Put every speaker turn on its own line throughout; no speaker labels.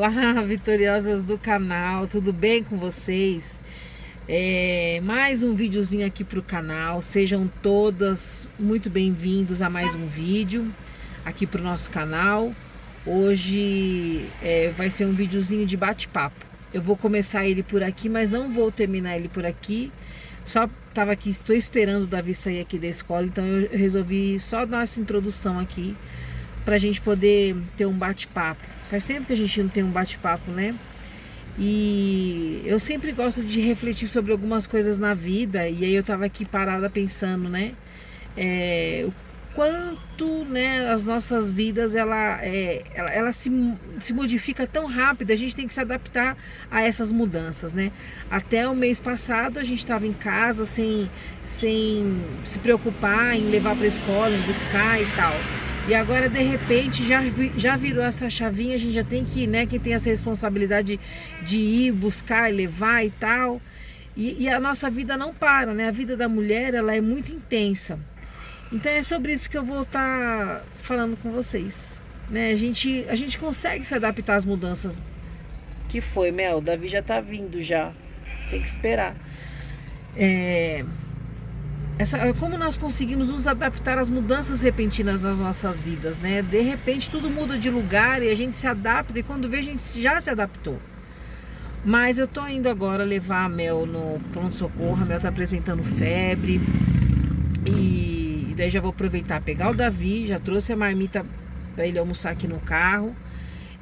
Olá, vitoriosas do canal, tudo bem com vocês? Mais um videozinho aqui pro canal, sejam todas muito bem-vindos a mais um vídeo aqui pro nosso canal. Hoje vai ser um videozinho de bate-papo. Eu vou começar ele por aqui, mas não vou terminar ele por aqui. Só estava aqui, estou esperando o Davi sair aqui da escola, então eu resolvi só dar essa introdução aqui pra gente poder ter um bate-papo. Faz tempo que a gente não tem um bate-papo, né? E eu sempre gosto de refletir sobre algumas coisas na vida. E aí eu tava aqui parada pensando, né? O quanto, né, as nossas vidas, ela se modifica tão rápido. A gente tem que se adaptar a essas mudanças, né? Até o mês passado a gente estava em casa sem se preocupar em levar para a escola, em buscar e tal. E agora, de repente, já virou essa chavinha, a gente já tem que, né, quem tem essa responsabilidade de ir buscar e levar e tal. E a nossa vida não para, né? A vida da mulher, ela é muito intensa. Então é sobre isso que eu vou estar falando com vocês, né? A gente consegue se adaptar às mudanças. Que foi, Mel? O Davi já tá vindo já. Tem que esperar. Como nós conseguimos nos adaptar às mudanças repentinas das nossas vidas, né? De repente tudo muda de lugar e a gente se adapta, e quando vê a gente já se adaptou. Mas eu tô indo agora levar a Mel no pronto-socorro. A Mel tá apresentando febre e daí já vou aproveitar, pegar o Davi, já trouxe a marmita para ele almoçar aqui no carro.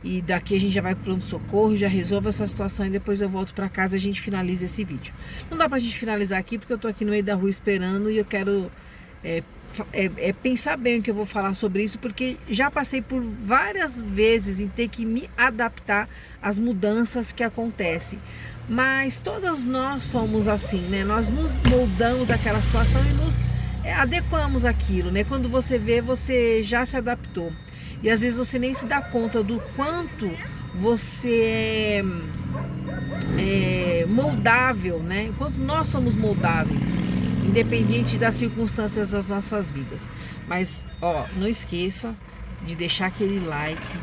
E daqui a gente já vai pro pronto-socorro, já resolve essa situação e depois eu volto pra casa e a gente finaliza esse vídeo. Não dá pra gente finalizar aqui porque eu tô aqui no meio da rua esperando e eu quero pensar bem o que eu vou falar sobre isso, porque já passei por várias vezes em ter que me adaptar às mudanças que acontecem. Mas todas nós somos assim, né? Nós nos moldamos àquela situação e nos adequamos àquilo, né? Quando você vê, você já se adaptou. E às vezes você nem se dá conta do quanto você é moldável, né? Quanto nós somos moldáveis, independente das circunstâncias das nossas vidas. Mas, não esqueça de deixar aquele like,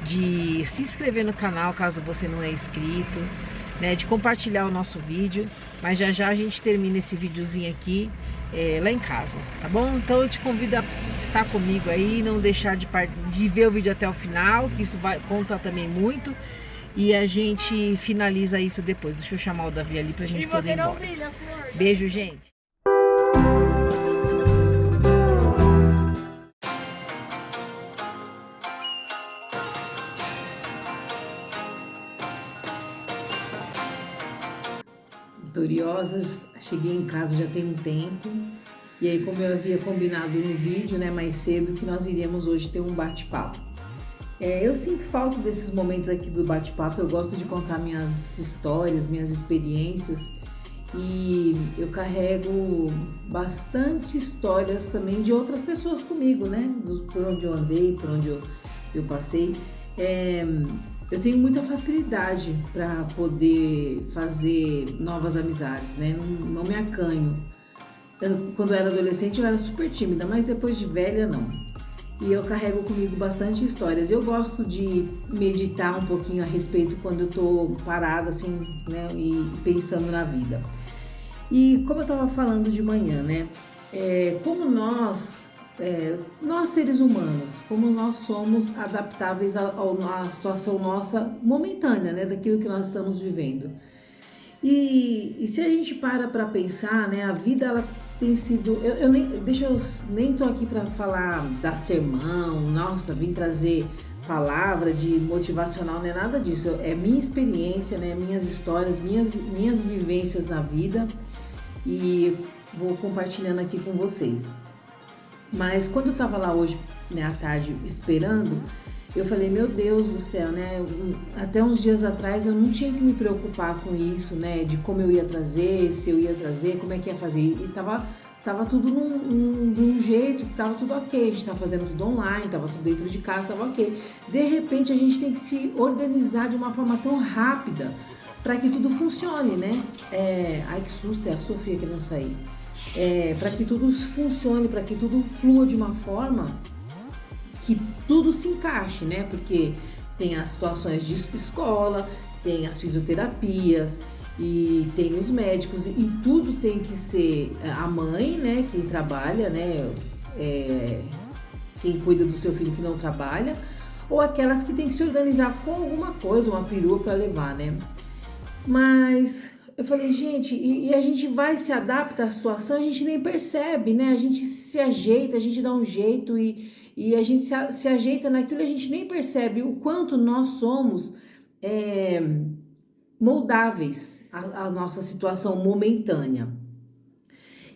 de se inscrever no canal caso você não é inscrito, né? De compartilhar o nosso vídeo. Mas já a gente termina esse videozinho aqui lá em casa, tá bom? Então eu te convido a estar comigo aí, não deixar de ver o vídeo até o final, que isso vai contar também muito. E a gente finaliza isso depois. Deixa eu chamar o Davi ali pra gente poder ir embora. Beijo, gente. Vitoriosas, cheguei em casa já tem um tempo. E aí, como eu havia combinado no vídeo, né, mais cedo, que nós iríamos hoje ter um bate-papo. Eu sinto falta desses momentos aqui do bate-papo. Eu gosto de contar minhas histórias, minhas experiências. E eu carrego bastante histórias também de outras pessoas comigo, né? Por onde eu andei, por onde eu passei. Eu tenho muita facilidade para poder fazer novas amizades, né? Não me acanho. Quando eu era adolescente eu era super tímida, mas depois de velha não. E eu carrego comigo bastante histórias. Eu gosto de meditar um pouquinho a respeito quando eu tô parada assim, né? E pensando na vida. E como eu tava falando de manhã, né? Como nós seres humanos, como nós somos adaptáveis à situação nossa momentânea, né, daquilo que nós estamos vivendo. E se a gente para pensar, né, a vida ela tem sido, eu nem tô aqui para falar da sermão, nossa, vim trazer palavra de motivacional, não é nada disso, é minha experiência, né, minhas histórias, minhas vivências na vida, e vou compartilhando aqui com vocês. Mas quando eu tava lá hoje, né, à tarde, esperando, eu falei, meu Deus do céu, né? Até uns dias atrás eu não tinha que me preocupar com isso, né? De como eu ia trazer, se eu ia trazer, como é que ia fazer. E tava tudo num jeito que tava tudo ok. A gente tava fazendo tudo online, tava tudo dentro de casa, tava ok. De repente a gente tem que se organizar de uma forma tão rápida para que tudo funcione, né? Ai, que susto, é a Sofia querendo sair. Para que tudo funcione, para que tudo flua de uma forma que tudo se encaixe, né? Porque tem as situações de escola, tem as fisioterapias e tem os médicos e tudo tem que ser a mãe, né, quem trabalha, né, quem cuida do seu filho que não trabalha, ou aquelas que tem que se organizar com alguma coisa, uma perua para levar, né? Mas eu falei, gente, e a gente vai se adapta à situação, a gente nem percebe, né? A gente se ajeita, a gente dá um jeito e a gente se ajeita naquilo e a gente nem percebe o quanto nós somos moldáveis à nossa situação momentânea.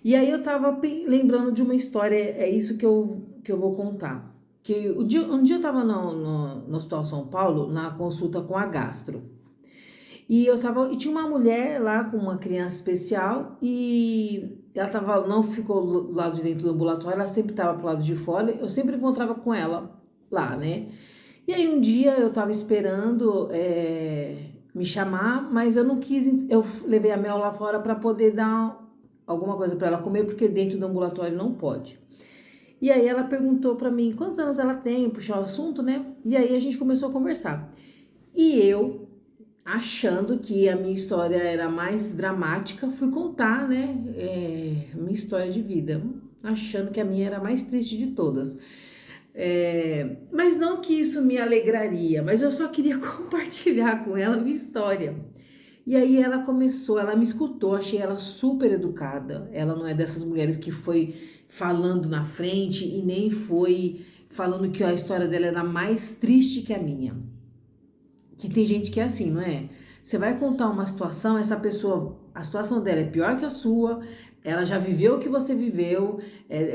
E aí eu tava lembrando de uma história, é isso que eu vou contar. Que um dia eu tava no Hospital São Paulo, na consulta com a gastro. E tinha uma mulher lá com uma criança especial e ela não ficou do lado de dentro do ambulatório, ela sempre estava pro lado de fora, eu sempre encontrava com ela lá, né? E aí um dia eu tava esperando me chamar, mas eu não quis, eu levei a Mel lá fora para poder dar alguma coisa para ela comer, porque dentro do ambulatório não pode. E aí ela perguntou para mim quantos anos ela tem, puxar o assunto, né? E aí a gente começou a conversar. E eu, achando que a minha história era mais dramática, fui contar, né, minha história de vida, achando que a minha era a mais triste de todas. Mas não que isso me alegraria, mas eu só queria compartilhar com ela a minha história. E aí ela me escutou, achei ela super educada, ela não é dessas mulheres que foi falando na frente e nem foi falando que a história dela era mais triste que a minha. Que tem gente que é assim, não é? Você vai contar uma situação, essa pessoa, a situação dela é pior que a sua, ela já viveu o que você viveu,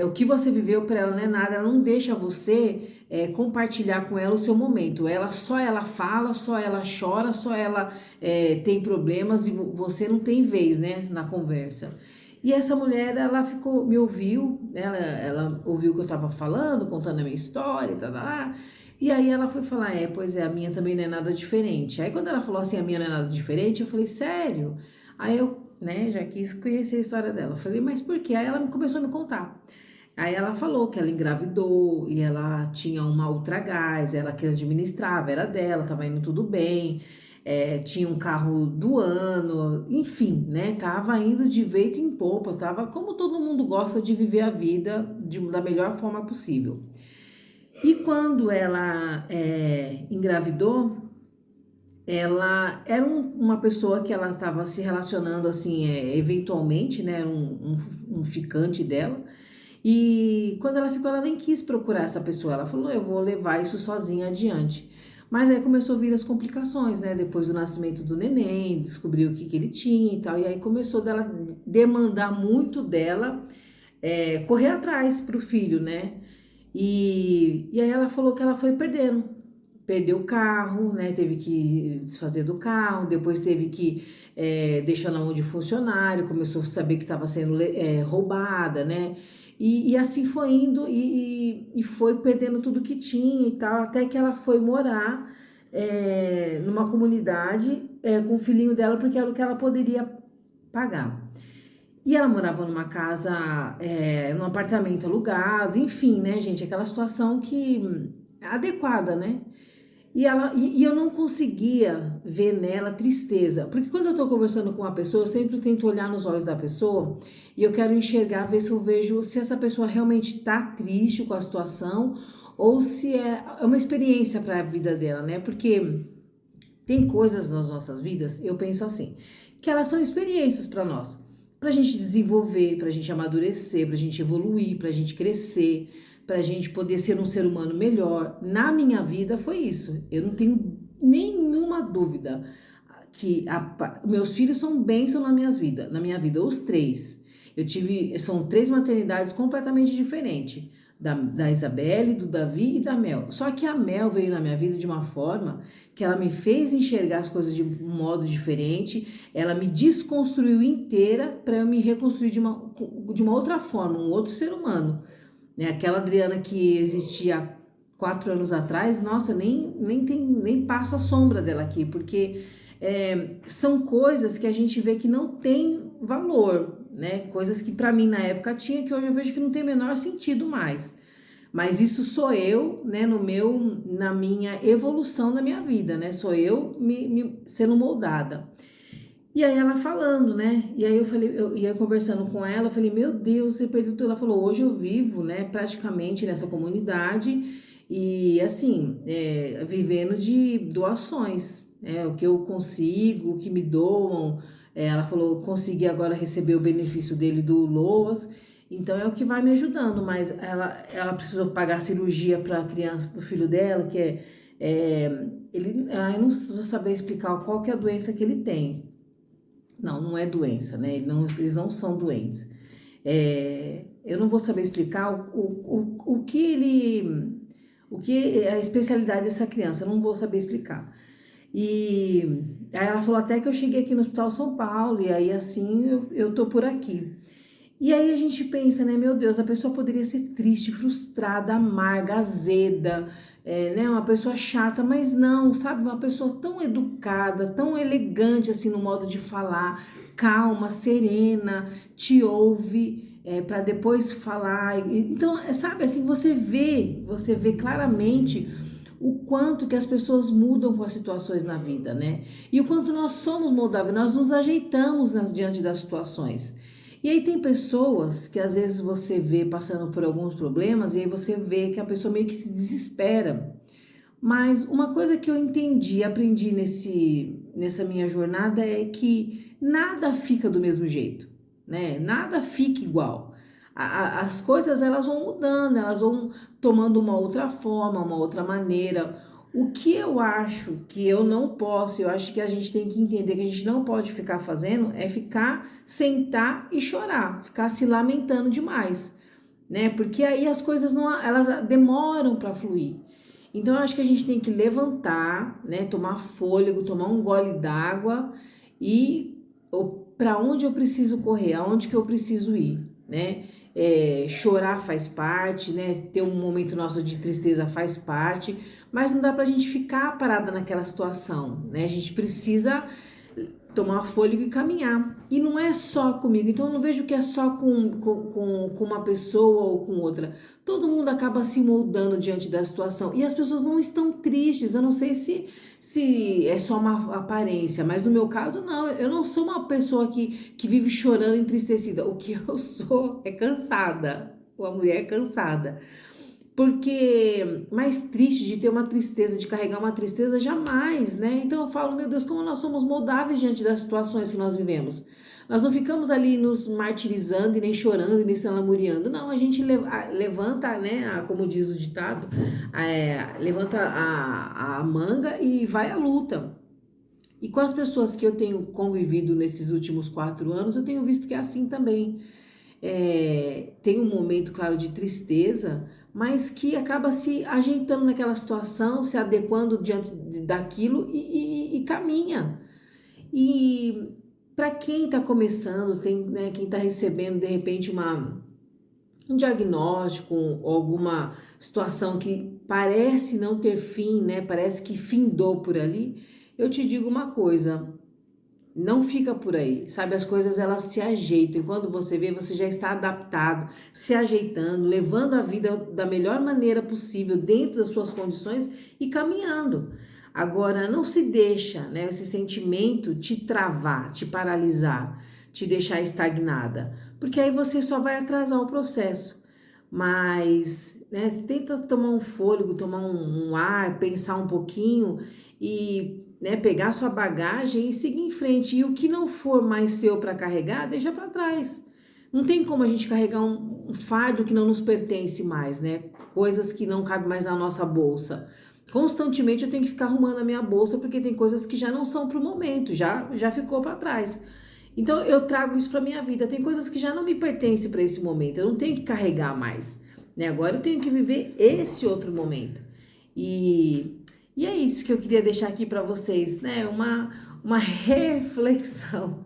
o que você viveu para ela não é nada, ela não deixa você compartilhar com ela o seu momento. Só ela fala, só ela chora, só ela tem problemas e você não tem vez, né, na conversa. E essa mulher, ela me ouviu, ela ouviu o que eu estava falando, contando a minha história, e aí ela foi falar, pois é, a minha também não é nada diferente. Aí quando ela falou assim, a minha não é nada diferente, eu falei, sério? Aí eu, né, já quis conhecer a história dela. Eu falei, mas por quê? Aí ela começou a me contar. Aí ela falou que ela engravidou e ela tinha uma ultragás, ela que administrava, era dela, tava indo tudo bem, tinha um carro do ano, enfim, né, tava indo de vento em popa, tava como todo mundo gosta de viver a vida da melhor forma possível. E quando ela engravidou, ela era uma pessoa que ela estava se relacionando assim, eventualmente, né, um ficante dela. E quando ela ficou, ela nem quis procurar essa pessoa. Ela falou, eu vou levar isso sozinha adiante. Mas aí começou a vir as complicações, né? Depois do nascimento do neném, descobriu o que ele tinha e tal. E aí começou dela demandar muito dela, correr atrás pro filho, né? E aí ela falou que ela foi perdeu o carro, né? Teve que desfazer do carro, depois teve que deixar na mão de funcionário, começou a saber que estava sendo roubada, né? E assim foi indo e foi perdendo tudo que tinha e tal, até que ela foi morar numa comunidade com o filhinho dela, porque era o que ela poderia pagar. E ela morava numa casa, num apartamento alugado, enfim, né, gente? Aquela situação adequada, né? E eu não conseguia ver nela tristeza, porque quando eu tô conversando com uma pessoa, eu sempre tento olhar nos olhos da pessoa e eu quero enxergar, ver se eu vejo se essa pessoa realmente tá triste com a situação ou se é uma experiência para a vida dela, né? Porque tem coisas nas nossas vidas, eu penso assim, que elas são experiências para nós, pra gente desenvolver, pra gente amadurecer, pra gente evoluir, pra gente crescer, pra gente poder ser um ser humano melhor. Na minha vida foi isso. Eu não tenho nenhuma dúvida que meus filhos são bênção na minha vida, os três. São 3 maternidades completamente diferentes. Da Isabelle, do Davi e da Mel. Só que a Mel veio na minha vida de uma forma que ela me fez enxergar as coisas de um modo diferente, ela me desconstruiu inteira para eu me reconstruir de uma outra forma, um outro ser humano. Né? Aquela Adriana que existia há 4 anos atrás, nossa, nem passa a sombra dela aqui, porque são coisas que a gente vê que não tem valor, né? Coisas que para mim na época tinha, que hoje eu vejo que não tem o menor sentido mais. Mas isso sou eu, né, na minha evolução da minha vida, né? Sou eu me sendo moldada. E aí ela falando, né? E aí eu falei, eu ia conversando com ela, eu falei, meu Deus, você perdeu tudo. Ela falou, hoje eu vivo, né, praticamente nessa comunidade e assim, vivendo de doações, o que eu consigo, o que me doam. Ela falou, consegui agora receber o benefício dele do LOAS, então é o que vai me ajudando, mas ela precisou pagar cirurgia para a criança, para o filho dela, que eu não vou saber explicar qual que é a doença que ele tem. Não é doença, né? Eles não são doentes. Eu não vou saber explicar o que é a especialidade dessa criança, eu não vou saber explicar. E aí ela falou até que eu cheguei aqui no Hospital São Paulo, e aí assim eu tô por aqui. E aí a gente pensa, né, meu Deus, a pessoa poderia ser triste, frustrada, amarga, azeda, né, uma pessoa chata, mas não, sabe, uma pessoa tão educada, tão elegante assim no modo de falar, calma, serena, te ouve, para depois falar. Então, sabe, assim, você vê claramente o quanto que as pessoas mudam com as situações na vida, né? E o quanto nós somos moldáveis, nós nos ajeitamos diante das situações. E aí tem pessoas que às vezes você vê passando por alguns problemas e aí você vê que a pessoa meio que se desespera. Mas uma coisa que eu entendi, aprendi nessa minha jornada é que nada fica do mesmo jeito, né? Nada fica igual. As coisas elas vão mudando, elas vão tomando uma outra forma, uma outra maneira. O que eu acho que eu não posso, eu acho que a gente tem que entender que a gente não pode ficar fazendo é ficar, sentar e chorar, ficar se lamentando demais, né? Porque aí as coisas não, elas demoram para fluir. Então eu acho que a gente tem que levantar, né? Tomar fôlego, tomar um gole d'água e para onde eu preciso correr, aonde que eu preciso ir, né? Chorar faz parte, né? Ter um momento nosso de tristeza faz parte, mas não dá pra gente ficar parada naquela situação, né? A gente precisa tomar fôlego e caminhar. E não é só comigo, então eu não vejo que é só com uma pessoa ou com outra. Todo mundo acaba se moldando diante da situação. E as pessoas não estão tristes, eu não sei se é só uma aparência, mas no meu caso não, eu não sou uma pessoa que vive chorando, entristecida. O que eu sou é cansada, uma mulher cansada. Porque mais triste de ter uma tristeza, de carregar uma tristeza, jamais, né? Então eu falo, meu Deus, como nós somos moldáveis diante das situações que nós vivemos. Nós não ficamos ali nos martirizando e nem chorando e nem se lamuriando. Não, a gente levanta, né? Como diz o ditado, levanta a manga e vai à luta. E com as pessoas que eu tenho convivido nesses últimos 4 anos, eu tenho visto que é assim também. Tem um momento, claro, de tristeza, mas que acaba se ajeitando naquela situação, se adequando diante daquilo e caminha. E para quem está começando, tem, né, quem está recebendo de repente um diagnóstico ou alguma situação que parece não ter fim, né? Parece que findou por ali. Eu te digo uma coisa, não fica por aí, sabe? As coisas elas se ajeitam e quando você vê, você já está adaptado, se ajeitando, levando a vida da melhor maneira possível dentro das suas condições e caminhando. Agora, não se deixa, né, esse sentimento te travar, te paralisar, te deixar estagnada, porque aí você só vai atrasar o processo. Mas, né, tenta tomar um fôlego, tomar um ar, pensar um pouquinho e, né, pegar sua bagagem e seguir em frente. E o que não for mais seu para carregar, deixa para trás. Não tem como a gente carregar um fardo que não nos pertence mais, né? Coisas que não cabem mais na nossa bolsa. Constantemente eu tenho que ficar arrumando a minha bolsa porque tem coisas que já não são para o momento, já ficou para trás. Então eu trago isso para minha vida. Tem coisas que já não me pertencem para esse momento. Eu não tenho que carregar mais, né? Agora eu tenho que viver esse outro momento. E é isso que eu queria deixar aqui para vocês, né? Uma reflexão,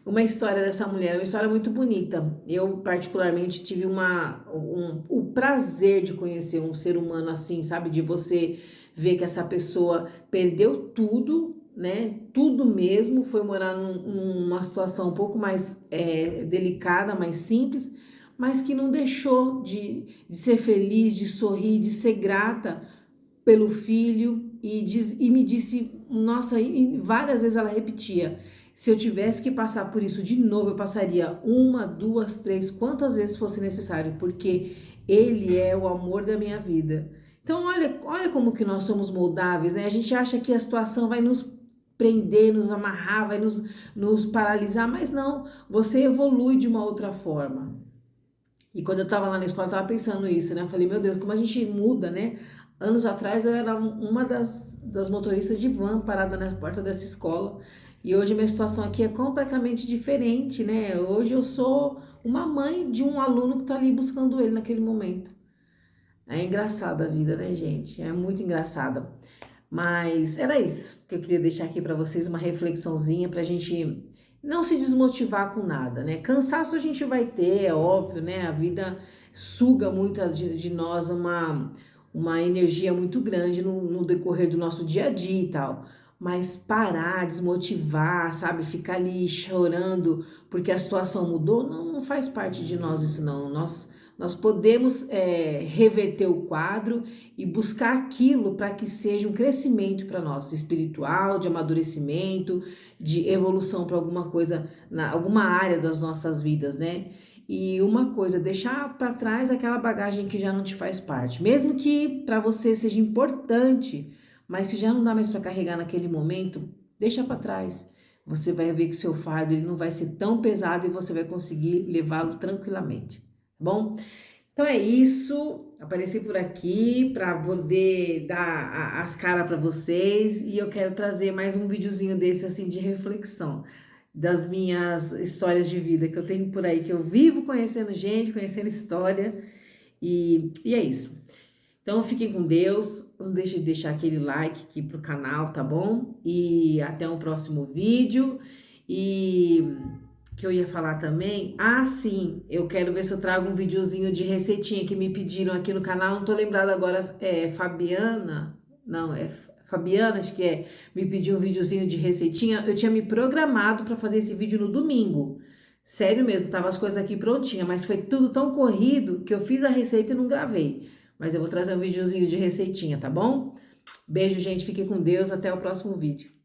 uma história dessa mulher, uma história muito bonita. Eu, particularmente, tive o prazer de conhecer um ser humano assim, sabe? De você ver que essa pessoa perdeu tudo, né? Tudo mesmo, foi morar numa situação um pouco mais delicada, mais simples, mas que não deixou de ser feliz, de sorrir, de ser grata pelo filho e me disse, nossa, e várias vezes ela repetia, se eu tivesse que passar por isso de novo, eu passaria uma, duas, três, quantas vezes fosse necessário, porque ele é o amor da minha vida. Então, olha como que nós somos moldáveis, né? A gente acha que a situação vai nos prender, nos amarrar, vai nos paralisar, mas não, você evolui de uma outra forma. E quando eu tava lá na escola, eu tava pensando isso, né? Eu falei, meu Deus, como a gente muda, né? Anos atrás eu era uma das motoristas de van parada na porta dessa escola. E hoje a minha situação aqui é completamente diferente, né? Hoje eu sou uma mãe de um aluno que tá ali buscando ele naquele momento. É engraçada a vida, né, gente? É muito engraçada. Mas era isso que eu queria deixar aqui para vocês, uma reflexãozinha pra gente não se desmotivar com nada, né? Cansaço a gente vai ter, é óbvio, né? A vida suga muito de nós uma energia muito grande no decorrer do nosso dia a dia e tal. Mas parar, desmotivar, sabe? Ficar ali chorando porque a situação mudou, não faz parte de nós isso não. Nós podemos reverter o quadro e buscar aquilo para que seja um crescimento para nós, espiritual, de amadurecimento, de evolução para alguma coisa, alguma área das nossas vidas, né? E uma coisa, deixar para trás aquela bagagem que já não te faz parte, mesmo que para você seja importante, mas se já não dá mais para carregar naquele momento, deixa para trás. Você vai ver que seu fardo ele não vai ser tão pesado e você vai conseguir levá-lo tranquilamente, tá bom? Então é isso, apareci por aqui para poder dar as caras para vocês e eu quero trazer mais um videozinho desse assim de reflexão das minhas histórias de vida que eu tenho por aí, que eu vivo conhecendo gente, conhecendo história e é isso. Então fiquem com Deus, não deixe de deixar aquele like aqui pro canal, tá bom? E até um próximo vídeo e que eu ia falar também, sim, eu quero ver se eu trago um videozinho de receitinha que me pediram aqui no canal, não tô lembrada agora, Fabiana, acho que me pediu um videozinho de receitinha, eu tinha me programado para fazer esse vídeo no domingo, sério mesmo, tava as coisas aqui prontinhas, mas foi tudo tão corrido que eu fiz a receita e não gravei, mas eu vou trazer um videozinho de receitinha, tá bom? Beijo, gente, fiquem com Deus, até o próximo vídeo.